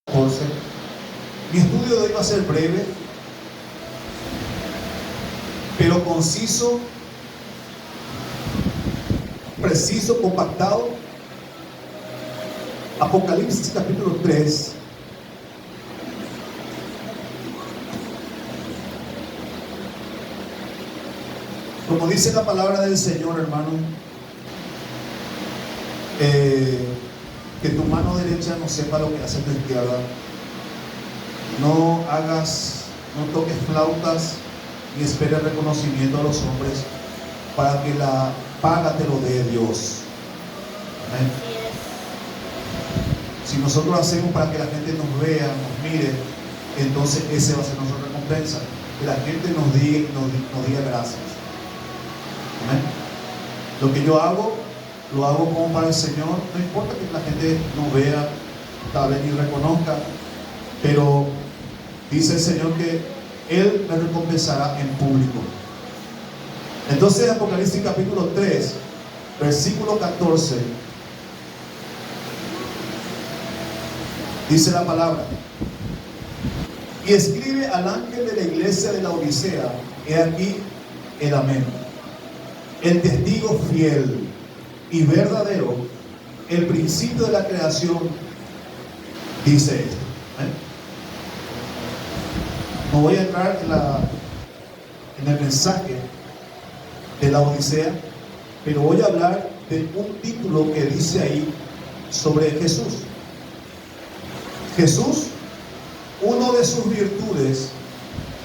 14. Mi estudio de hoy va a ser breve, pero conciso, preciso, compactado. Apocalipsis capítulo 3. Como dice la palabra del Señor, hermano, que tu mano derecha no sepa lo que hace tu izquierda. No toques flautas ni esperes reconocimiento a los hombres, para que la paga te lo dé Dios. Amén. Si nosotros hacemos para que la gente nos vea, nos mire, entonces ese va a ser nuestra recompensa, que la gente nos diga gracias. Amén. Lo que yo hago, lo hago como para el Señor. No importa que la gente nos vea, tal vez ni reconozca, pero dice el Señor que Él me recompensará en público. Entonces Apocalipsis capítulo 3, versículo 14, dice la palabra: y escribe al ángel de la iglesia de la Odisea, he aquí el amén, el testigo fiel y verdadero, el principio de la creación, dice esto. No voy a entrar en el mensaje de la Odisea, pero voy a hablar de un título que dice ahí sobre Jesús. Jesús, uno de sus virtudes,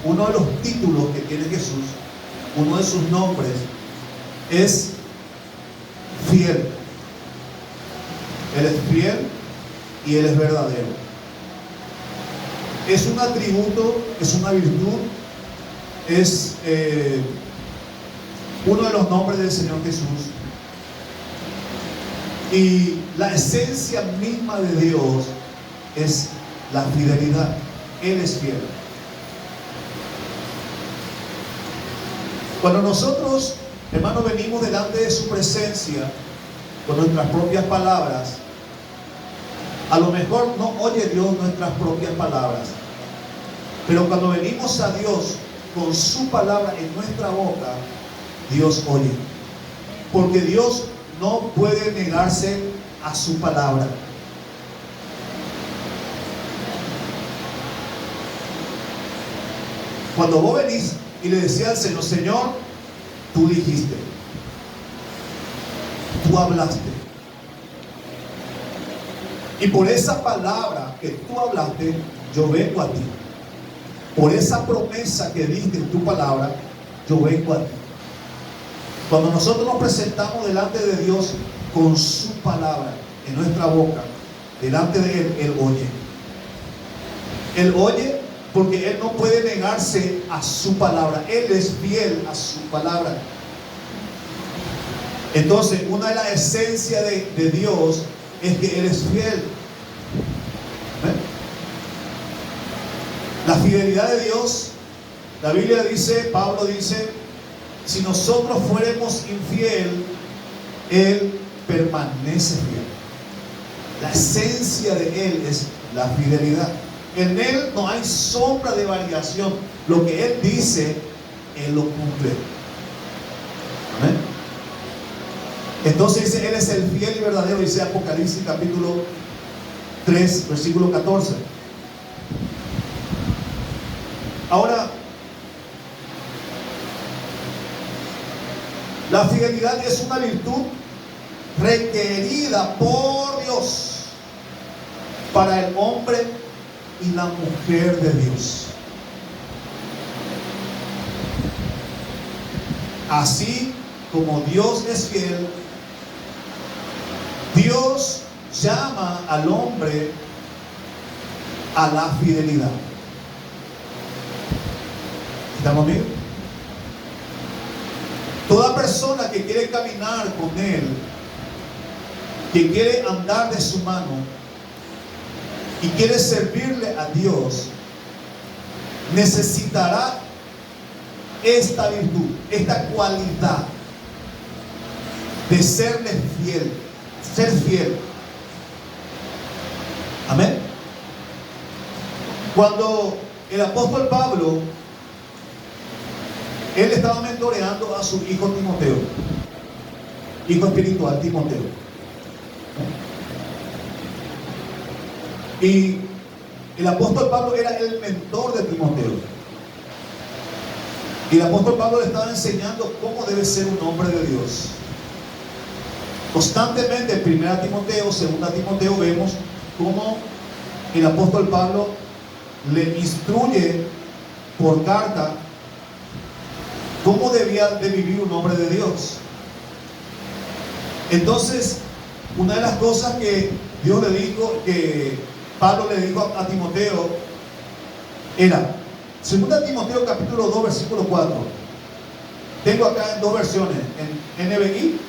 uno de los títulos que tiene Jesús, uno de sus nombres es fiel. Él es fiel y Él es verdadero. Es un atributo, es una virtud, es uno de los nombres del Señor Jesús. Y la esencia misma de Dios es la fidelidad. Él es fiel. Cuando nosotros, hermanos, venimos delante de su presencia con nuestras propias palabras, a lo mejor no oye Dios nuestras propias palabras, pero cuando venimos a Dios con su palabra en nuestra boca, Dios oye. Porque Dios no puede negarse a su palabra. Cuando vos venís y le decís al Señor: Señor, tú dijiste, tú hablaste, y por esa palabra que tú hablaste, yo vengo a ti. Por esa promesa que diste en tu palabra, yo vengo a ti. Cuando nosotros nos presentamos delante de Dios con su palabra en nuestra boca, delante de Él, Él oye. Él oye porque Él no puede negarse a su palabra. Él es fiel a su palabra. Entonces, una de las esencias de Dios es que Él es fiel. La fidelidad de Dios, la Biblia dice, Pablo dice: si nosotros fuéramos infiel, Él permanece fiel. La esencia de Él es la fidelidad. En Él no hay sombra de variación. Lo que Él dice, Él lo cumple. Amén. Entonces dice: Él es el fiel y verdadero, dice Apocalipsis capítulo 3, versículo 14. Ahora, la fidelidad es una virtud requerida por Dios para el hombre y la mujer de Dios. Así como Dios es fiel, Dios llama al hombre a la fidelidad. ¿Estamos bien? Toda persona que quiere caminar con Él, que quiere andar de su mano y quiere servirle a Dios, necesitará esta virtud, esta cualidad de serle fiel, ser fiel. Amén. Cuando el apóstol Pablo, él estaba mentoreando a su hijo Timoteo, hijo espiritual Timoteo. Y el apóstol Pablo era el mentor de Timoteo. Y el apóstol Pablo le estaba enseñando cómo debe ser un hombre de Dios. Constantemente en 1 Timoteo, 2 Timoteo, vemos cómo el apóstol Pablo le instruye por carta cómo debía de vivir un hombre de Dios. Entonces, una de las cosas que Dios le dijo, que Pablo le dijo a Timoteo, era 2 Timoteo capítulo 2 versículo 4. Tengo acá en dos versiones, en NBI,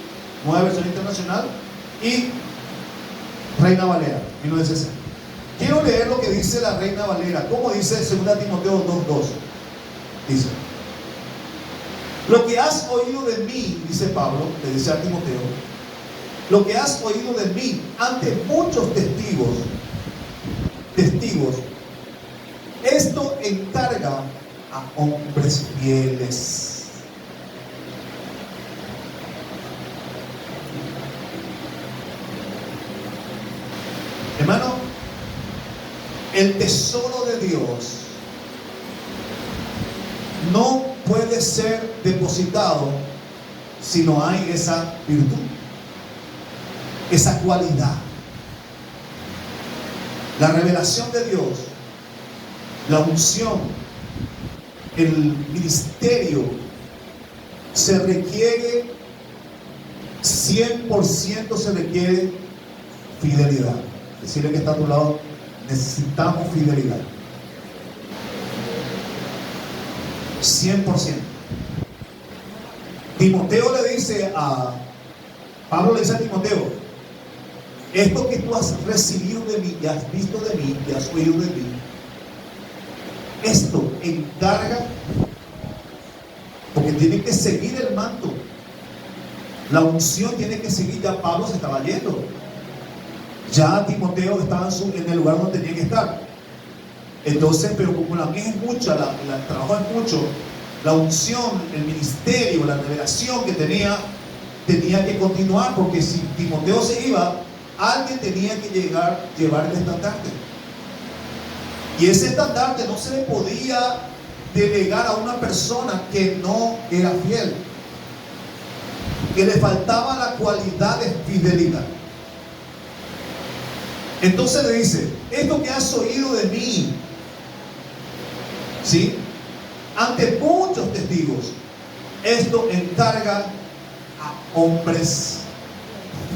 Nueva Versión Internacional, y Reina Valera 1960. Quiero leer lo que dice la Reina Valera. ¿Cómo dice 2 Timoteo 2:2? Dice: lo que has oído de mí, dice Pablo, le dice a Timoteo, lo que has oído de mí ante muchos testigos, esto encarga a hombres fieles. Hermano, el tesoro de Dios no puede ser depositado si no hay esa virtud, esa cualidad. La revelación de Dios, la unción, el ministerio, se requiere 100%, se requiere fidelidad. Decirle que está a tu lado, necesitamos fidelidad. 100%. Timoteo le dice Pablo le dice a Timoteo: esto que tú has recibido de mí, y has visto de mí, y has oído de mí, esto encarga, porque tiene que seguir el manto, la unción tiene que seguir. Ya Pablo se estaba yendo, ya Timoteo estaba en el lugar donde tenía que estar. Entonces, pero como la mía es mucha, el trabajo es mucho, la unción, el ministerio, la revelación que tenía que continuar, porque si Timoteo se iba, alguien tenía que llevar el estandarte. Y ese estandarte no se le podía delegar a una persona que no era fiel, que le faltaba la cualidad de fidelidad. Entonces le dice: esto que has oído de mí, ¿sí?, ante muchos testigos, esto encarga a hombres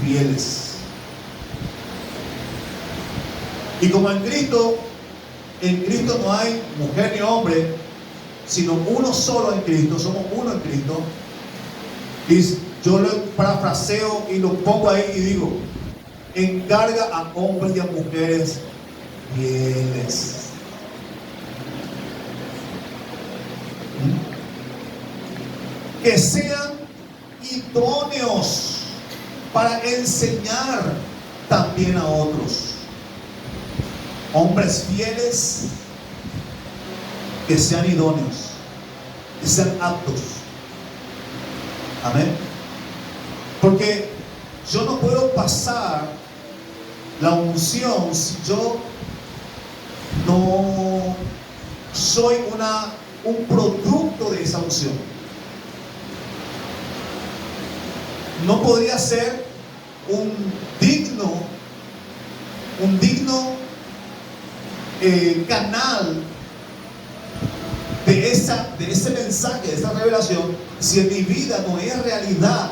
fieles. Y como en Cristo no hay mujer ni hombre, sino uno solo en Cristo, somos uno en Cristo. Y yo lo parafraseo y lo pongo ahí y digo: encarga a hombres y a mujeres fieles. Que sean idóneos para enseñar también a otros. Hombres fieles que sean idóneos, que sean aptos. Amén. Porque yo no puedo pasar la unción si yo no soy un producto de esa unción. No podría ser un digno canal de ese mensaje, de esa revelación, si en mi vida no es realidad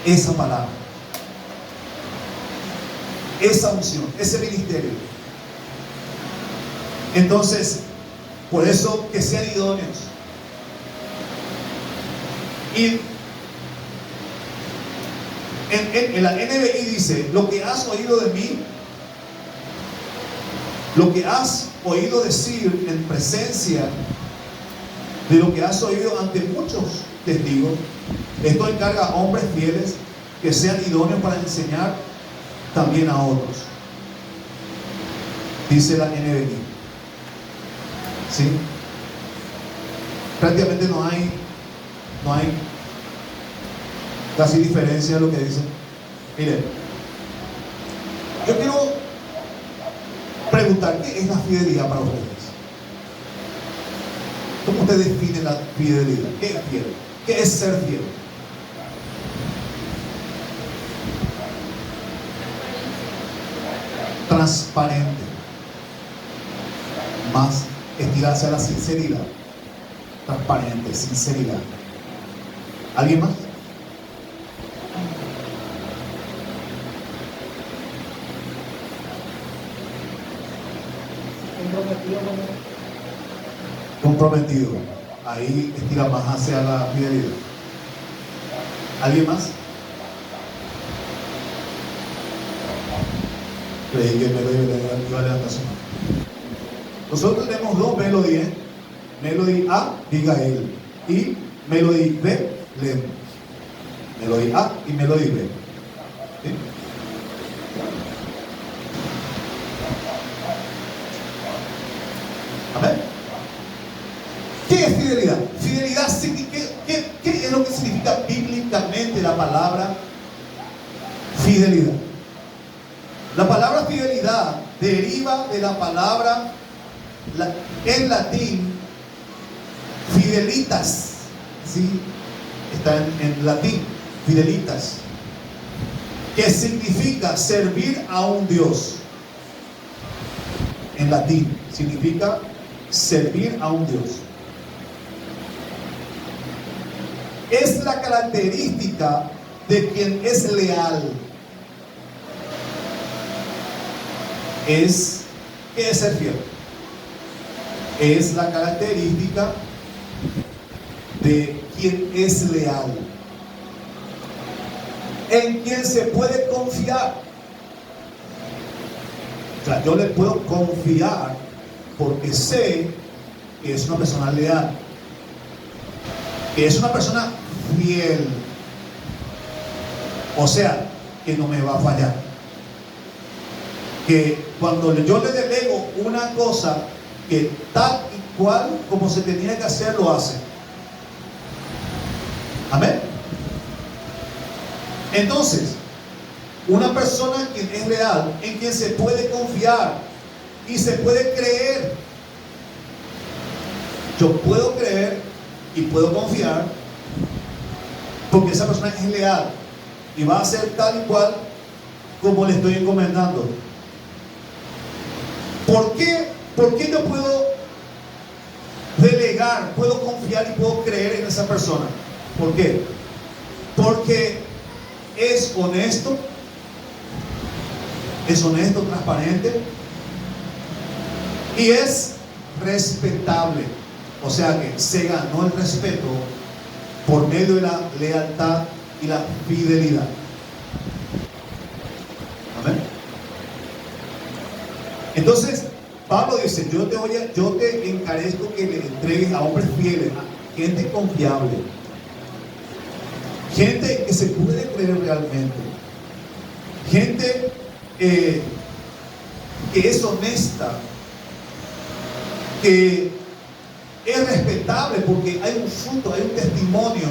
esa palabra, esa unción, ese ministerio. Entonces, por eso, que sean idóneos. Y en la NBI dice: lo que has oído de mí, lo que has oído decir en presencia de lo que has oído ante muchos testigos, esto encarga a hombres fieles que sean idóneos para enseñar también a otros. Dice la NBI. ¿Sí? Prácticamente no hay casi diferencia de lo que dicen. Miren, yo quiero preguntar, ¿qué es la fidelidad para ustedes? ¿Cómo usted define la fidelidad? ¿Qué es fiel? ¿Qué es ser fiel? Transparente. Más estirarse a la sinceridad. Transparente, sinceridad. ¿Alguien más? Comprometido. Ahí estira más hacia la fidelidad. ¿Alguien más? Creí que Melody iba a levantar su mano. Nosotros tenemos dos melodías. Melody A, Abigail, y Melody B, Len. Melody A y Melody B. ¿Sí? Amén. ¿Qué es fidelidad? Fidelidad, ¿qué es lo que significa bíblicamente la palabra fidelidad? La palabra fidelidad deriva de la palabra en latín fidelitas, ¿sí? Está en latín, fidelitas, que significa servir a un Dios. En latín significa servir a un Dios. Es la característica de quien es leal. ¿Qué es ser fiel? Es la característica de quien es leal, en quien se puede confiar. O sea, yo le puedo confiar porque sé que es una persona leal, que es una persona fiel, o sea, que no me va a fallar, que cuando yo le delego una cosa, que tal y cual como se tenía que hacer, lo hace. Amén. Entonces, una persona quien es leal, en quien se puede confiar y se puede creer. Yo puedo creer y puedo confiar porque esa persona es leal y va a hacer tal y cual como le estoy encomendando. ¿Por qué yo puedo delegar, puedo confiar y puedo creer en esa persona? ¿Por qué? Porque es honesto, transparente y es respetable. O sea que se ganó el respeto por medio de la lealtad y la fidelidad. Amén. Entonces, Pablo dice, yo te encarezco que le entregues a hombres fieles, a gente confiable, gente que se puede creer realmente, gente que es honesta, que es respetable porque hay un fruto, hay un testimonio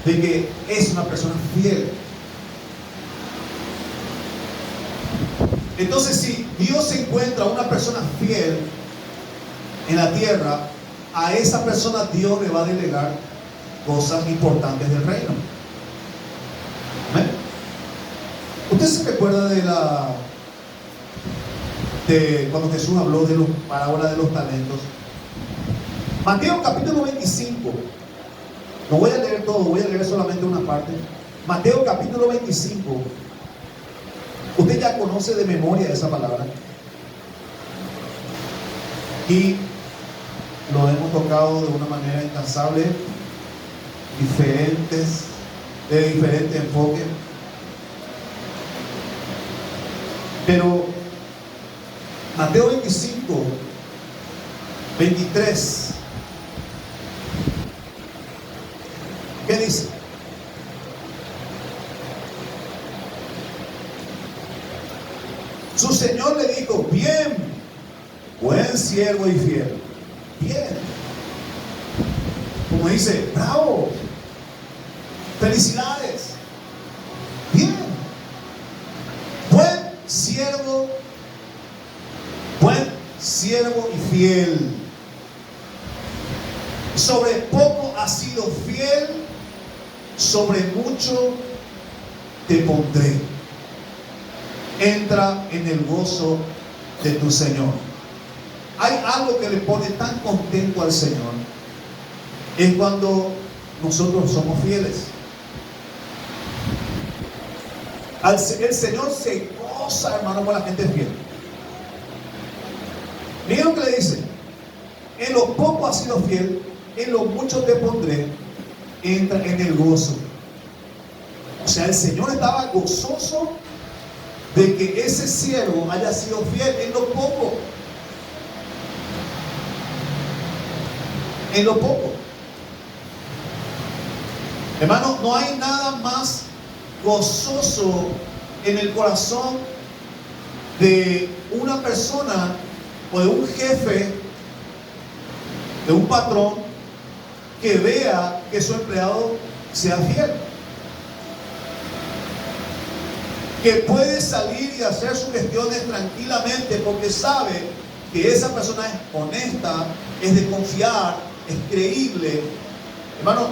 de que es una persona fiel. Entonces, si Dios encuentra una persona fiel en la tierra, a esa persona Dios le va a delegar cosas importantes del reino. ¿Amén? ¿Usted se recuerda de cuando Jesús habló de la parábola de los talentos? Mateo capítulo 25. No voy a leer todo, voy a leer solamente una parte. Mateo capítulo 25. Usted ya conoce de memoria esa palabra y lo hemos tocado de una manera incansable, de diferente enfoque. Pero Mateo 25, 23, ¿qué dice? Su señor le dijo: bien, buen siervo y fiel. bien. Como dice, bravo, felicidades, bien, buen siervo y fiel. Sobre poco has sido fiel, sobre mucho te pondré. Entra en el gozo de tu Señor. Hay algo que le pone tan contento al Señor, es cuando nosotros somos fieles. El Señor se goza, hermano, con la gente fiel. Miren lo que le dice: en lo poco has sido fiel, en lo mucho te pondré. Entra en el gozo. O sea, el Señor estaba gozoso de que ese siervo haya sido fiel en lo poco. En lo poco. Hermano, no hay nada más gozoso en el corazón de una persona o de un jefe, de un patrón, que vea que su empleado sea fiel, que puede salir y hacer sus gestiones tranquilamente porque sabe que esa persona es honesta, es de confiar, es creíble. Hermano,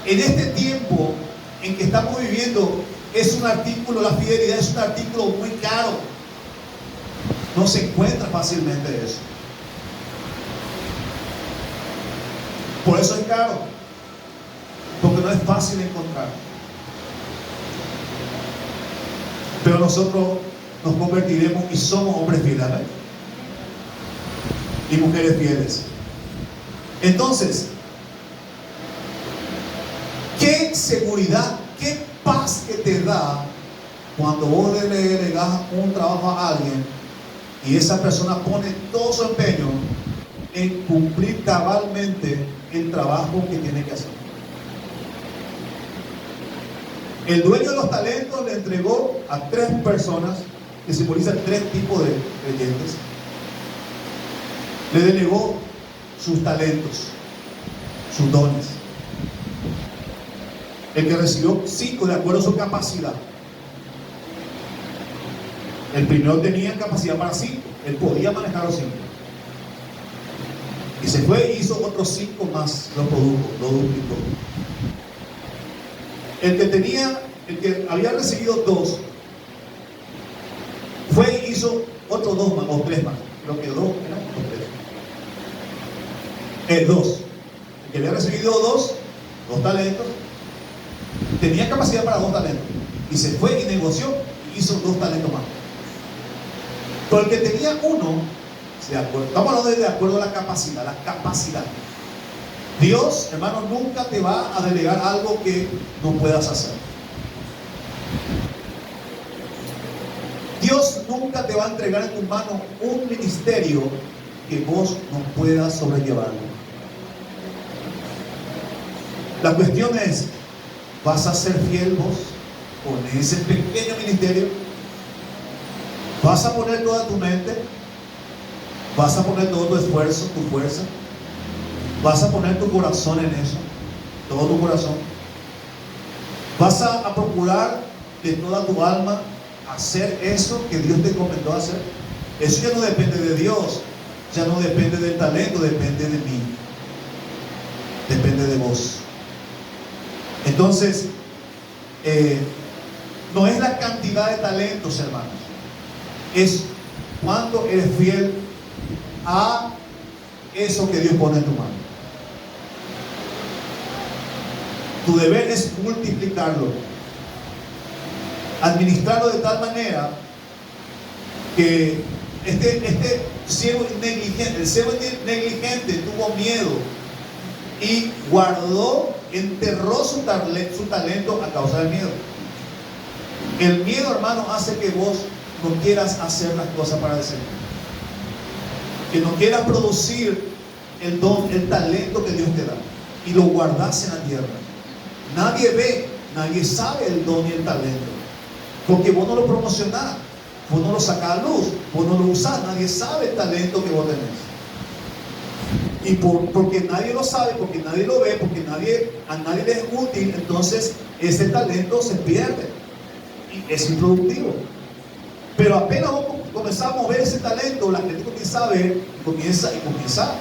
en este tiempo en que estamos viviendo, es un artículo, la fidelidad es un artículo muy caro. No se encuentra fácilmente eso. Por eso es caro, porque no es fácil encontrar. Pero nosotros nos convertiremos y somos hombres fieles, ¿verdad? Y mujeres fieles. Entonces, qué seguridad, qué paz que te da cuando vos le delegas un trabajo a alguien y esa persona pone todo su empeño en cumplir cabalmente el trabajo que tiene que hacer. El dueño de los talentos le entregó a 3 personas, que simbolizan 3 tipos de creyentes. Le delegó sus talentos, sus dones. El que recibió 5 de acuerdo a su capacidad. El primero tenía capacidad para 5, él podía manejar los 5. Y se fue y hizo otros 5 más, lo produjo, lo duplicó. El que había recibido 2, fue y hizo otros 2 más, o 3 más. Creo que 2 eran o 3. 2. El que había recibido 2 talentos, tenía capacidad para 2 talentos. Y se fue y negoció y hizo 2 talentos más. Pero el que tenía 1, estamos hablando de acuerdo a la capacidad, Dios, hermano, nunca te va a delegar algo que no puedas hacer. Dios nunca te va a entregar en tu mano un ministerio que vos no puedas sobrellevarlo. La cuestión es, ¿vas a ser fiel vos con ese pequeño ministerio? ¿Vas a poner toda tu mente? ¿Vas a poner todo tu esfuerzo, tu fuerza? ¿Vas a poner tu corazón en eso? Todo tu corazón. ¿Vas a procurar de toda tu alma hacer eso que Dios te encomendó hacer? Eso ya no depende de Dios, ya no depende del talento, depende de mí, depende de vos. Entonces, no es la cantidad de talentos, hermanos, es cuánto eres fiel a eso que Dios pone en tu mano. Tu deber es multiplicarlo, administrarlo de tal manera que este siervo negligente, el siervo negligente tuvo miedo y enterró su talento a causa del miedo. El miedo, hermano, hace que vos no quieras hacer las cosas para el Señor, que no quieras producir el don, el talento que Dios te da, y lo guardas en la tierra. Nadie ve, nadie sabe el don y el talento, porque vos no lo promocionás, vos no lo sacás a luz, vos no lo usás, nadie sabe el talento que vos tenés. Y porque nadie lo sabe, porque nadie lo ve, porque a nadie le es útil, entonces ese talento se pierde y es improductivo. Pero apenas comenzamos a ver ese talento, la gente comienza a ver y comienza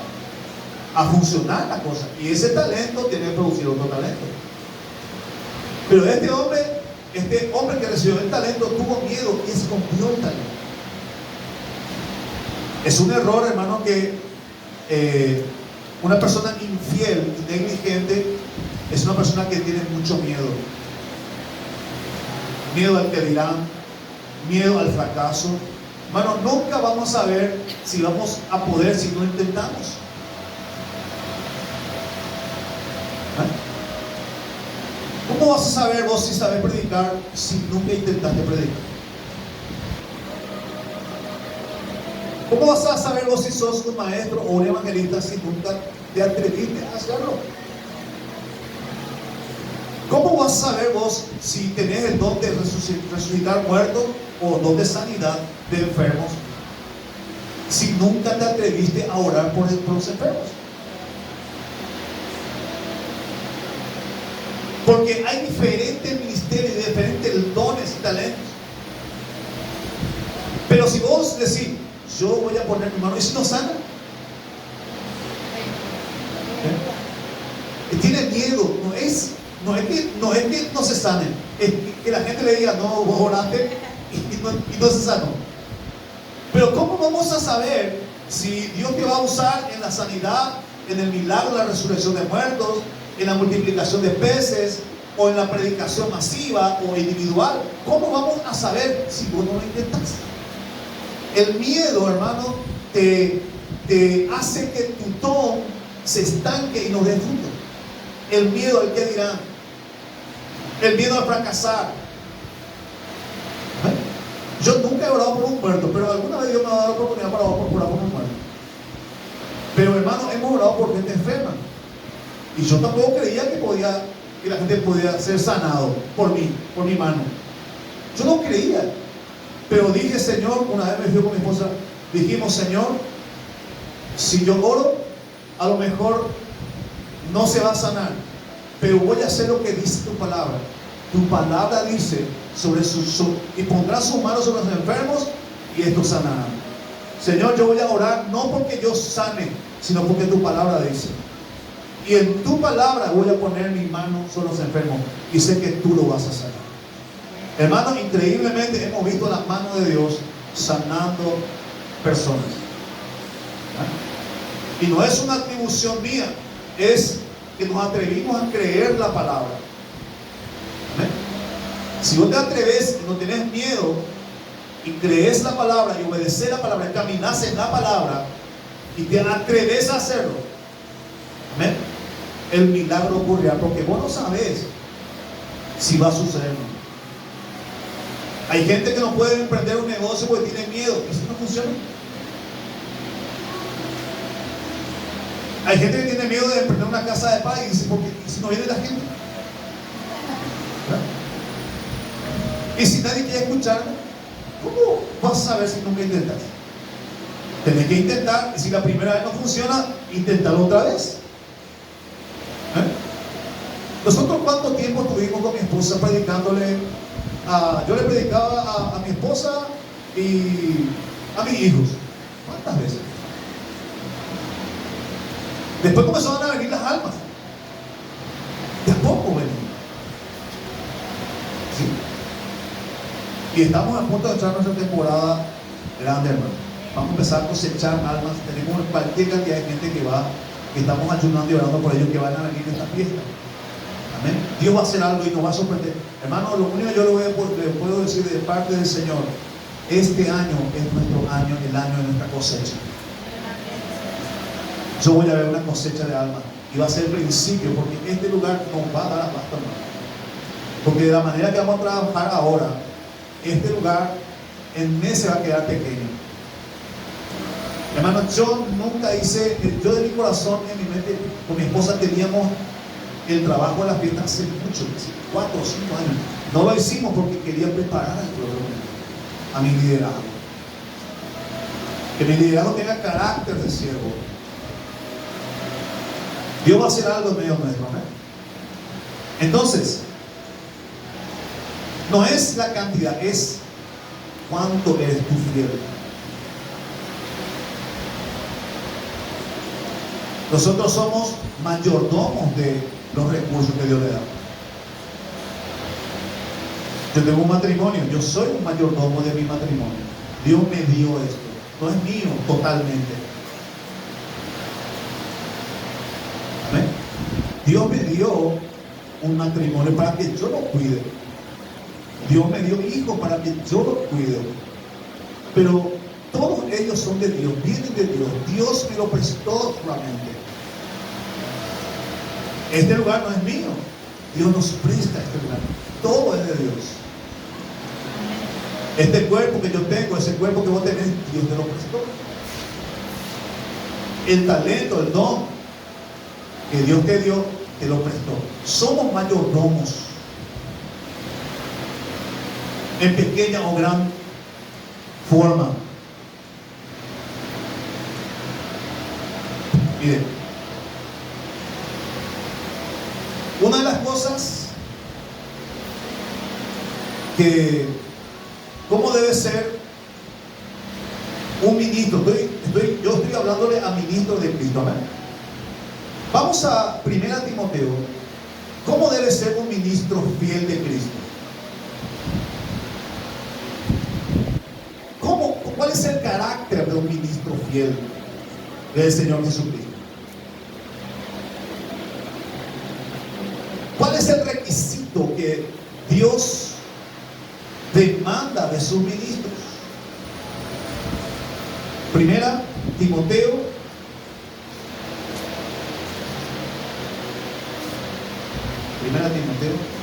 a funcionar la cosa. Y ese talento tiene que producir otro talento. Pero este hombre que recibió el talento tuvo miedo y escondió el talento. Es un error, hermano, que una persona infiel y negligente es una persona que tiene mucho miedo. Miedo al que dirán, miedo al fracaso. Hermano, nunca vamos a ver si vamos a poder si no intentamos. ¿Cómo vas a saber vos si sabes predicar si nunca intentaste predicar? ¿Cómo vas a saber vos si sos un maestro o un evangelista si nunca te atreviste a hacerlo? ¿Cómo vas a saber vos si tenés el don de resucitar muertos o don de sanidad de enfermos si nunca te atreviste a orar por los enfermos? Porque hay diferentes ministerios, diferentes dones y talentos. Pero si vos decís, yo voy a poner mi mano, ¿y si no sana? Tiene miedo, no es que no se sanen, es que la gente le diga, no, vos oraste y no se sanó. Pero ¿cómo vamos a saber si Dios te va a usar en la sanidad, en el milagro de la resurrección de muertos, en la multiplicación de peces, o en la predicación masiva o individual? ¿Cómo vamos a saber si vos no lo intentás? El miedo, hermano, te hace que tu don se estanque y no dé fruto. El miedo al que dirán, el miedo a fracasar. Yo nunca he orado por un muerto, pero alguna vez Dios me ha dado la oportunidad para orar por un muerto. Pero, hermano, hemos orado por gente enferma, y yo tampoco creía que la gente podía ser sanado por mi mano. Yo no creía. Pero dije, Señor, una vez me fui con mi esposa, dijimos, Señor, si yo oro, a lo mejor no se va a sanar, pero voy a hacer lo que dice tu palabra. Tu palabra dice y pondrá sus manos sobre los enfermos y estos sanarán. Señor, yo voy a orar no porque yo sane, sino porque tu palabra dice. Y en tu palabra voy a poner mi mano sobre los enfermos y sé que tú lo vas a sanar. Hermanos, increíblemente hemos visto las manos de Dios sanando personas. Y no es una atribución mía, es que nos atrevimos a creer la palabra. ¿Amén? Si vos te atreves y no tenés miedo y crees la palabra y obedeces la palabra, caminas en la palabra y te atreves a hacerlo, ¿amén?, el milagro ocurrirá, porque vos no sabés si va a suceder. Hay gente que no puede emprender un negocio porque tiene miedo. Eso no funciona. Hay gente que tiene miedo de emprender una casa de paz y dice, porque si no viene la gente, ¿verdad? Y si nadie quiere escucharme, ¿cómo vas a saber si nunca intentas? Tenés que intentar, y si la primera vez no funciona, intentarlo otra vez. Nosotros, ¿cuánto tiempo tuvimos con mi esposa predicándole? Yo le predicaba a mi esposa y a mis hijos. ¿Cuántas veces? Después comenzaron a venir las almas. De a poco venían. ¿Sí? Y estamos a punto de entrar en nuestra temporada grande, hermano. Vamos a empezar a cosechar almas. Tenemos cualquier cantidad de gente que estamos ayunando y orando por ellos, que van a venir a esta fiesta. Amén. Dios va a hacer algo y nos va a sorprender. Hermano, lo único que yo le puedo decir de parte del Señor, este año es nuestro año, el año de nuestra cosecha. Yo voy a ver una cosecha de almas y va a ser el principio, porque este lugar nos va a dar abasto, hermano. Porque de la manera que vamos a trabajar ahora, este lugar en meses va a quedar pequeño. Hermano, yo nunca hice, yo de mi corazón, en mi mente, con mi esposa teníamos el trabajo de la fiesta hace mucho, 4 o 5 años. No lo hicimos porque quería preparar al pueblo, a mi liderazgo. Que mi liderazgo tenga carácter de siervo. Dios va a hacer algo en medio nuestro, ¿no? Entonces, no es la cantidad, es cuánto eres tú fiel. Nosotros somos mayordomos de los recursos que Dios le da. Yo tengo un matrimonio, yo soy un mayordomo de mi matrimonio. Dios me dio esto, no es mío totalmente. ¿Amén? Dios me dio un matrimonio para que yo lo cuide. Dios me dio hijos para que yo lo cuide. Pero todos ellos son de Dios, vienen de Dios. Dios me lo prestó solamente. Este lugar no es mío. Dios nos presta este lugar. Todo es de Dios. Este cuerpo que yo tengo, ese cuerpo que vos tenés, Dios te lo prestó. El talento, el don que Dios te dio, te lo prestó. Somos mayordomos, en pequeña o gran forma. Miren, una de las cosas que, ¿cómo debe ser un ministro? Yo estoy hablándole a ministros de Cristo, ¿verdad? Vamos a 1 Timoteo. ¿Cómo debe ser un ministro fiel de Cristo? ¿Cuál es el carácter de un ministro fiel del Señor Jesucristo? ¿Cuál es el requisito que Dios demanda de sus ministros? 1 Timoteo 1 Timoteo